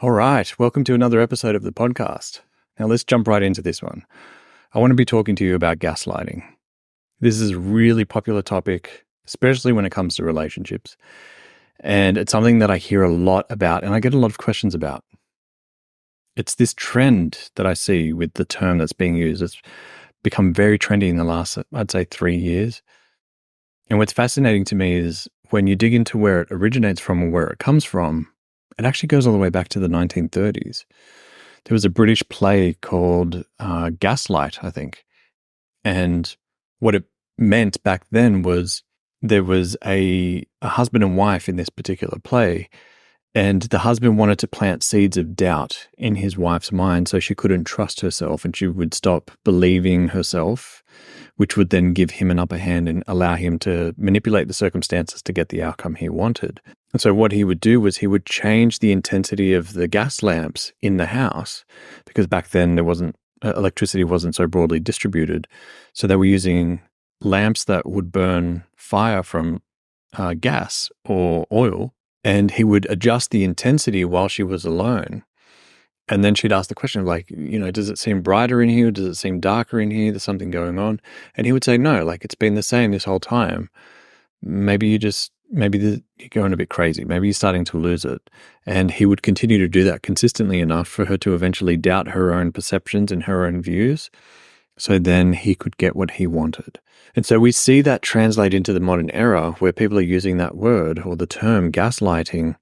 All right, welcome to another episode of the podcast. Now let's jump right into this one. I want to be talking to you about gaslighting. This is a really popular topic, especially when it comes to relationships. And it's something that I hear a lot about and I get a lot of questions about. It's this trend that I see with the term that's being used. It's become very trendy in the last, I'd say, 3 years. And what's fascinating to me is when you dig into where it originates from or where it comes from, it actually goes all the way back to the 1930s. There was a British play called Gaslight, I think. And what it meant back then was there was a husband and wife in this particular play, and the husband wanted to plant seeds of doubt in his wife's mind so she couldn't trust herself and she would stop believing herself, which would then give him an upper hand and allow him to manipulate the circumstances to get the outcome he wanted. And so what he would do was he would change the intensity of the gas lamps in the house, because back then electricity wasn't so broadly distributed. So they were using lamps that would burn fire from gas or oil, and he would adjust the intensity while she was alone. And then she'd ask the question of does it seem brighter in here? Does it seem darker in here? There's something going on. And he would say, no, it's been the same this whole time. Maybe you're going a bit crazy. Maybe you're starting to lose it. And he would continue to do that consistently enough for her to eventually doubt her own perceptions and her own views. So then he could get what he wanted. And so we see that translate into the modern era where people are using that word or the term gaslighting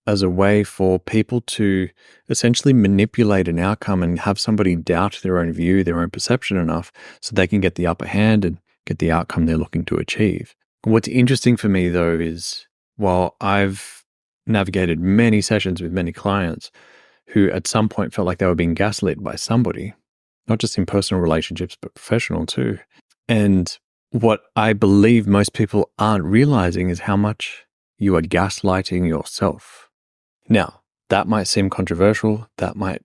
as a way for people to essentially manipulate an outcome and have somebody doubt their own view, their own perception enough so they can get the upper hand and get the outcome they're looking to achieve. What's interesting for me, though, is while I've navigated many sessions with many clients who at some point felt like they were being gaslit by somebody, not just in personal relationships, but professional too. And what I believe most people aren't realizing is how much you are gaslighting yourself. Now, that might seem controversial. That might,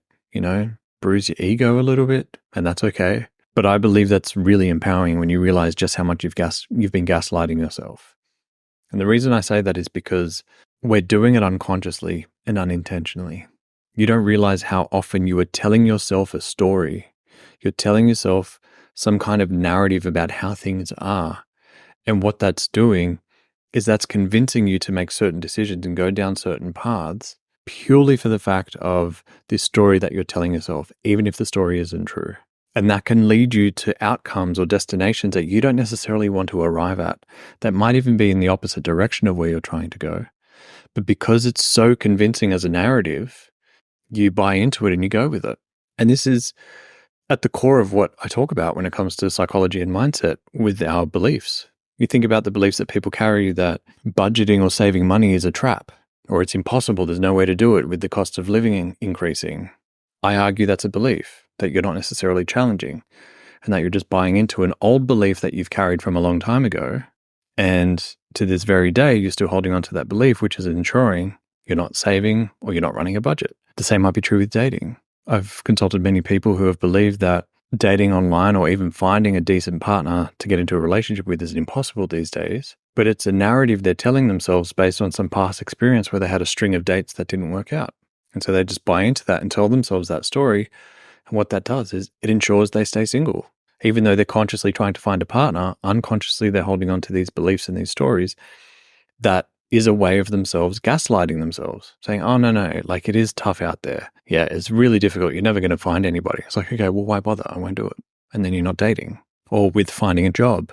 bruise your ego a little bit, and that's okay. But I believe that's really empowering when you realize just how much you've been gaslighting yourself. And the reason I say that is because we're doing it unconsciously and unintentionally. You don't realize how often you are telling yourself a story. You're telling yourself some kind of narrative about how things are. And what that's doing is that's convincing you to make certain decisions and go down certain paths purely for the fact of this story that you're telling yourself, even if the story isn't true. And that can lead you to outcomes or destinations that you don't necessarily want to arrive at, that might even be in the opposite direction of where you're trying to go. But because it's so convincing as a narrative, you buy into it and you go with it. And this is at the core of what I talk about when it comes to psychology and mindset with our beliefs. You think about the beliefs that people carry that budgeting or saving money is a trap, or it's impossible, there's no way to do it with the cost of living increasing. I argue that's a belief that you're not necessarily challenging and that you're just buying into an old belief that you've carried from a long time ago. And to this very day, you're still holding on to that belief, which is ensuring you're not saving or you're not running a budget. The same might be true with dating. I've consulted many people who have believed that dating online or even finding a decent partner to get into a relationship with is impossible these days, but it's a narrative they're telling themselves based on some past experience where they had a string of dates that didn't work out. And so they just buy into that and tell themselves that story. And what that does is it ensures they stay single. Even though they're consciously trying to find a partner, unconsciously they're holding on to these beliefs and these stories. That is a way of themselves gaslighting themselves, saying, oh, no, it is tough out there. Yeah, it's really difficult. You're never going to find anybody. It's like, okay, well, why bother? I won't do it. And then you're not dating, or with finding a job,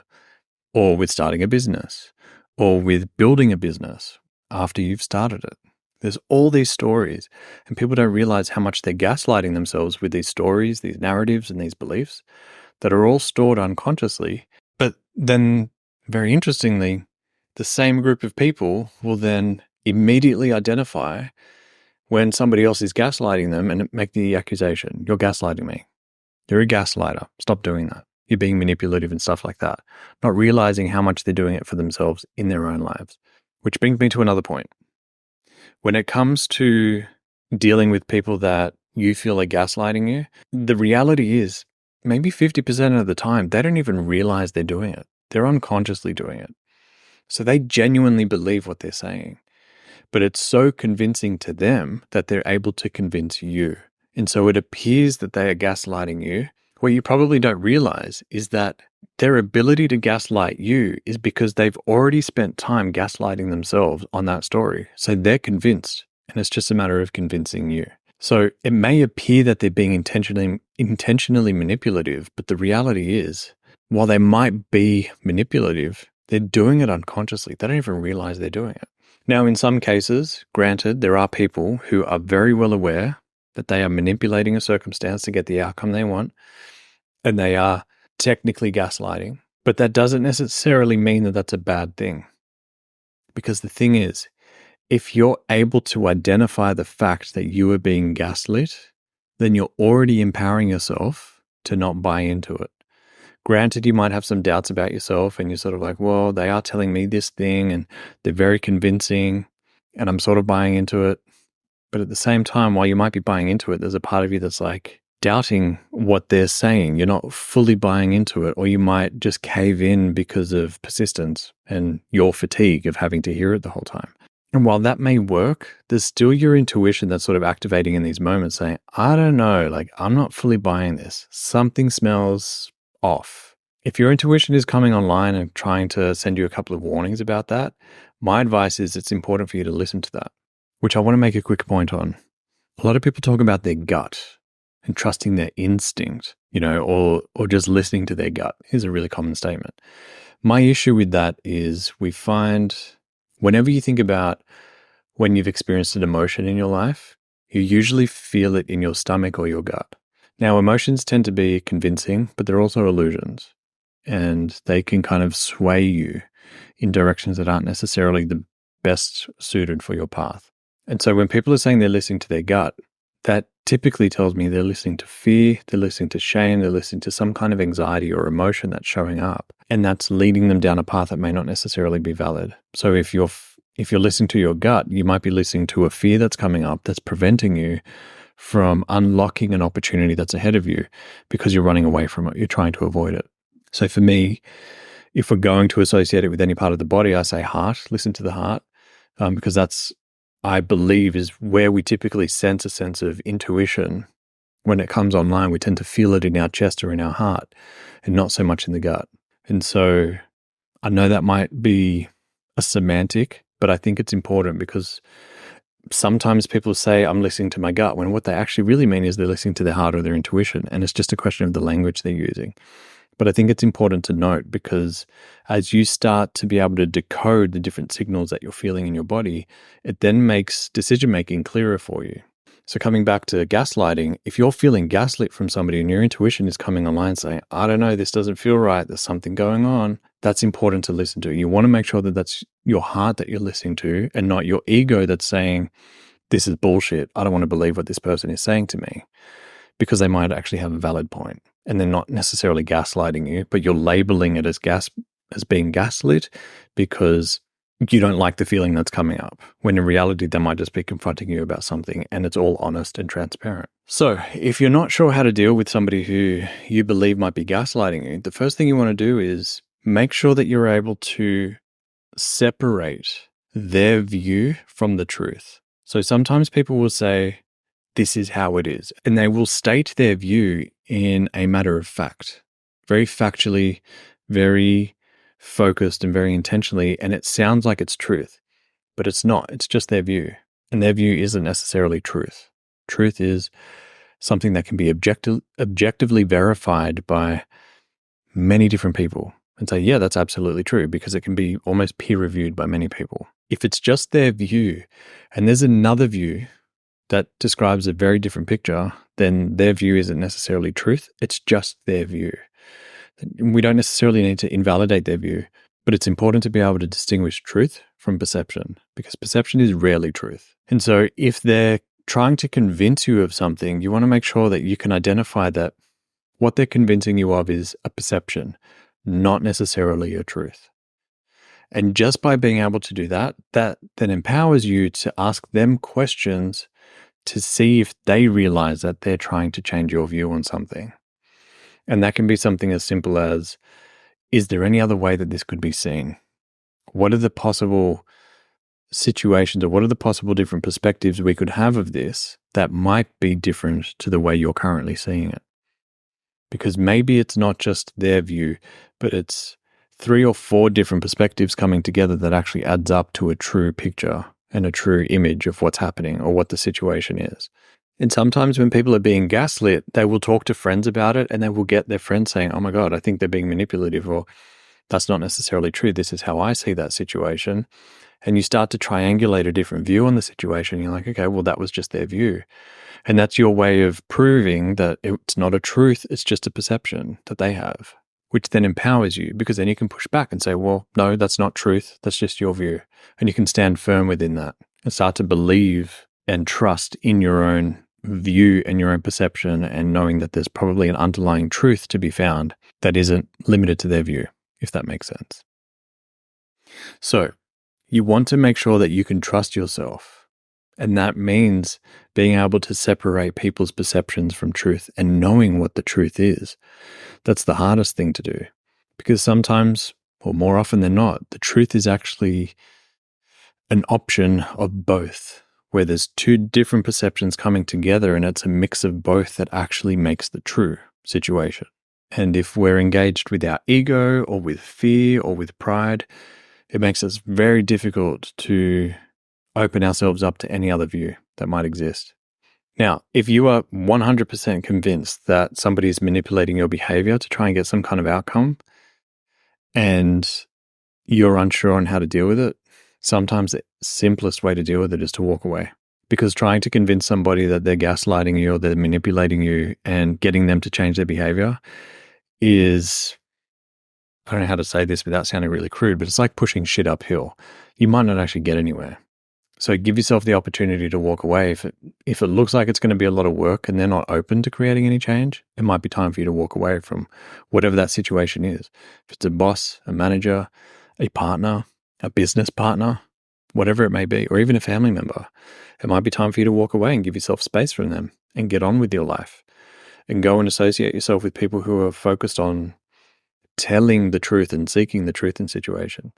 or with starting a business, or with building a business after you've started it. There's all these stories, and people don't realize how much they're gaslighting themselves with these stories, these narratives, and these beliefs that are all stored unconsciously. But then, very interestingly, the same group of people will then immediately identify when somebody else is gaslighting them and make the accusation, you're gaslighting me. You're a gaslighter. Stop doing that. You're being manipulative and stuff like that. Not realizing how much they're doing it for themselves in their own lives. Which brings me to another point. When it comes to dealing with people that you feel are gaslighting you, the reality is maybe 50% of the time, they don't even realize they're doing it. They're unconsciously doing it. So they genuinely believe what they're saying. but it's so convincing to them that they're able to convince you. And so it appears that they are gaslighting you. What you probably don't realize is that their ability to gaslight you is because they've already spent time gaslighting themselves on that story. So they're convinced, and it's just a matter of convincing you. So it may appear that they're being intentionally manipulative, but the reality is, while they might be manipulative, they're doing it unconsciously. They don't even realize they're doing it. Now, in some cases, granted, there are people who are very well aware that they are manipulating a circumstance to get the outcome they want, and they are technically gaslighting. But that doesn't necessarily mean that that's a bad thing. Because the thing is, if you're able to identify the fact that you are being gaslit, then you're already empowering yourself to not buy into it. Granted, you might have some doubts about yourself and you're sort of like, well, they are telling me this thing and they're very convincing and I'm sort of buying into it. But at the same time, while you might be buying into it, there's a part of you that's like doubting what they're saying. You're not fully buying into it, or you might just cave in because of persistence and your fatigue of having to hear it the whole time. And while that may work, there's still your intuition that's sort of activating in these moments saying, I don't know, like I'm not fully buying this. Something smells off. If your intuition is coming online and trying to send you a couple of warnings about that, my advice is it's important for you to listen to that, which I want to make a quick point on. A lot of people talk about their gut and trusting their instinct, or just listening to their gut. Here's a really common statement. My issue with that is we find whenever you think about when you've experienced an emotion in your life, you usually feel it in your stomach or your gut. Now, emotions tend to be convincing, but they're also illusions, and they can kind of sway you in directions that aren't necessarily the best suited for your path. And so when people are saying they're listening to their gut, that typically tells me they're listening to fear, they're listening to shame, they're listening to some kind of anxiety or emotion that's showing up, and that's leading them down a path that may not necessarily be valid. So if you're listening to your gut, you might be listening to a fear that's coming up that's preventing you from unlocking an opportunity that's ahead of you because you're running away from it, you're trying to avoid it. So for me, if we're going to associate it with any part of the body, I say heart, listen to the heart, because that's, I believe, is where we typically sense a sense of intuition. When it comes online, we tend to feel it in our chest or in our heart and not so much in the gut. And so I know that might be a semantic, but I think it's important because sometimes people say, I'm listening to my gut, when what they actually really mean is they're listening to their heart or their intuition. And it's just a question of the language they're using. But I think it's important to note because as you start to be able to decode the different signals that you're feeling in your body, it then makes decision-making clearer for you. So coming back to gaslighting, if you're feeling gaslit from somebody and your intuition is coming online saying, I don't know, this doesn't feel right, there's something going on, that's important to listen to. You want to make sure that that's your heart that you're listening to and not your ego that's saying, this is bullshit, I don't want to believe what this person is saying to me, because they might actually have a valid point. And they're not necessarily gaslighting you, but you're labeling it as being gaslit because you don't like the feeling that's coming up, when in reality, they might just be confronting you about something and it's all honest and transparent. So if you're not sure how to deal with somebody who you believe might be gaslighting you, the first thing you want to do is make sure that you're able to separate their view from the truth. So sometimes people will say, this is how it is. And they will state their view in a matter of fact, very factually, very focused and very intentionally. And it sounds like it's truth, but it's not. It's just their view. And their view isn't necessarily truth. Truth is something that can be objectively verified by many different people and say, yeah, that's absolutely true, because it can be almost peer reviewed by many people. If it's just their view and there's another view that describes a very different picture, then their view isn't necessarily truth. It's just their view. We don't necessarily need to invalidate their view, but it's important to be able to distinguish truth from perception, because perception is rarely truth. And so if they're trying to convince you of something, you want to make sure that you can identify that what they're convincing you of is a perception, not necessarily a truth. And just by being able to do that, that then empowers you to ask them questions to see if they realize that they're trying to change your view on something. And that can be something as simple as, is there any other way that this could be seen? What are the possible situations, or what are the possible different perspectives we could have of this that might be different to the way you're currently seeing it? Because maybe it's not just their view, but it's 3 or 4 different perspectives coming together that actually adds up to a true picture and a true image of what's happening or what the situation is. And sometimes when people are being gaslit, they will talk to friends about it and they will get their friends saying, oh my God, I think they're being manipulative, or that's not necessarily true. This is how I see that situation. And you start to triangulate a different view on the situation. You're like, okay, well, that was just their view. And that's your way of proving that it's not a truth. It's just a perception that they have, which then empowers you, because then you can push back and say, well, no, that's not truth. That's just your view. And you can stand firm within that and start to believe and trust in your own view and your own perception, and knowing that there's probably an underlying truth to be found that isn't limited to their view, if that makes sense. So you want to make sure that you can trust yourself. And that means being able to separate people's perceptions from truth and knowing what the truth is. That's the hardest thing to do, because sometimes, or more often than not, the truth is actually an option of both, where there's 2 different perceptions coming together and it's a mix of both that actually makes the true situation. And if we're engaged with our ego or with fear or with pride, it makes it very difficult to open ourselves up to any other view that might exist. Now, if you are 100% convinced that somebody is manipulating your behavior to try and get some kind of outcome, and you're unsure on how to deal with it, sometimes the simplest way to deal with it is to walk away. Because trying to convince somebody that they're gaslighting you or they're manipulating you and getting them to change their behavior is, I don't know how to say this without sounding really crude, but it's like pushing shit uphill. You might not actually get anywhere. So give yourself the opportunity to walk away. If it looks like it's going to be a lot of work and they're not open to creating any change, it might be time for you to walk away from whatever that situation is. If it's a boss, a manager, a partner, a business partner, whatever it may be, or even a family member, it might be time for you to walk away and give yourself space from them and get on with your life and go and associate yourself with people who are focused on telling the truth and seeking the truth in situation.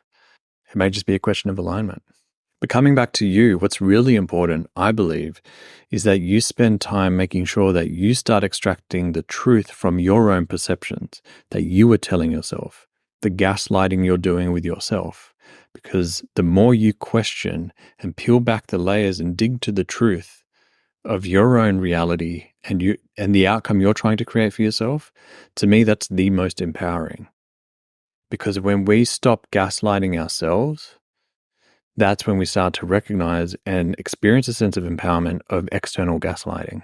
It may just be a question of alignment. But coming back to you, what's really important, I believe, is that you spend time making sure that you start extracting the truth from your own perceptions that you are telling yourself, the gaslighting you're doing with yourself. Because the more you question and peel back the layers and dig to the truth of your own reality and the outcome you're trying to create for yourself, to me, that's the most empowering. Because when we stop gaslighting ourselves, that's when we start to recognize and experience a sense of empowerment of external gaslighting.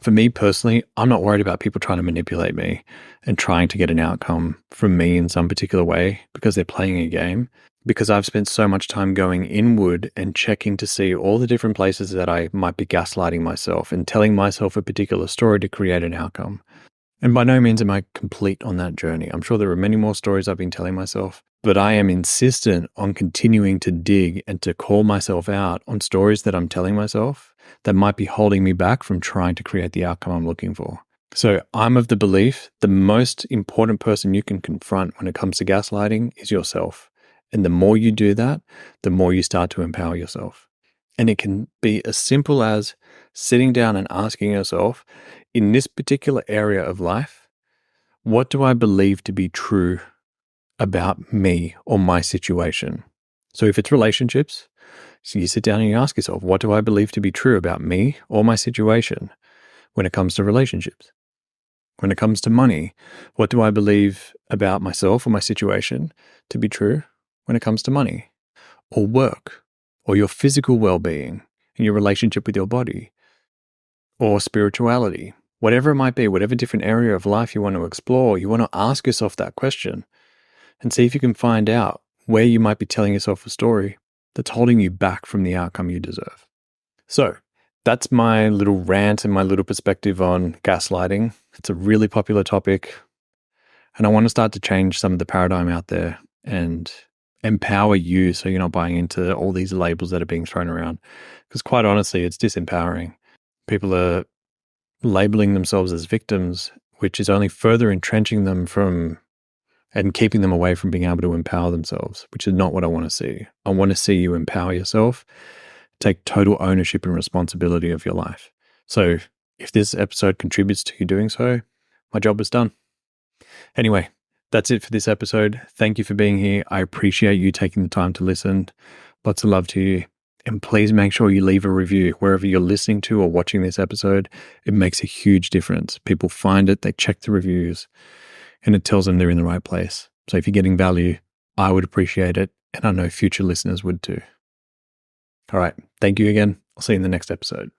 For me personally, I'm not worried about people trying to manipulate me and trying to get an outcome from me in some particular way because they're playing a game. Because I've spent so much time going inward and checking to see all the different places that I might be gaslighting myself and telling myself a particular story to create an outcome. And by no means am I complete on that journey. I'm sure there are many more stories I've been telling myself, but I am insistent on continuing to dig and to call myself out on stories that I'm telling myself that might be holding me back from trying to create the outcome I'm looking for. So I'm of the belief the most important person you can confront when it comes to gaslighting is yourself. And the more you do that, the more you start to empower yourself. And it can be as simple as sitting down and asking yourself, in this particular area of life, what do I believe to be true about me or my situation? So if it's relationships, so you sit down and you ask yourself, what do I believe to be true about me or my situation when it comes to relationships? When it comes to money, what do I believe about myself or my situation to be true when it comes to money? Or work, or your physical well-being and your relationship with your body, or spirituality, whatever it might be, whatever different area of life you want to explore, you want to ask yourself that question and see if you can find out where you might be telling yourself a story that's holding you back from the outcome you deserve. So that's my little rant and my little perspective on gaslighting. It's a really popular topic, and I want to start to change some of the paradigm out there and empower you so you're not buying into all these labels that are being thrown around. Because quite honestly, it's disempowering. People are labeling themselves as victims, which is only further entrenching them from and keeping them away from being able to empower themselves, which is not what I want to see. I want to see you empower yourself, take total ownership and responsibility of your life. So if this episode contributes to you doing so, my job is done. Anyway, that's it for this episode. Thank you for being here. I appreciate you taking the time to listen. Lots of love to you. And please make sure you leave a review wherever you're listening to or watching this episode. It makes a huge difference. People find it, they check the reviews, and it tells them they're in the right place. So if you're getting value, I would appreciate it. And I know future listeners would too. All right. Thank you again. I'll see you in the next episode.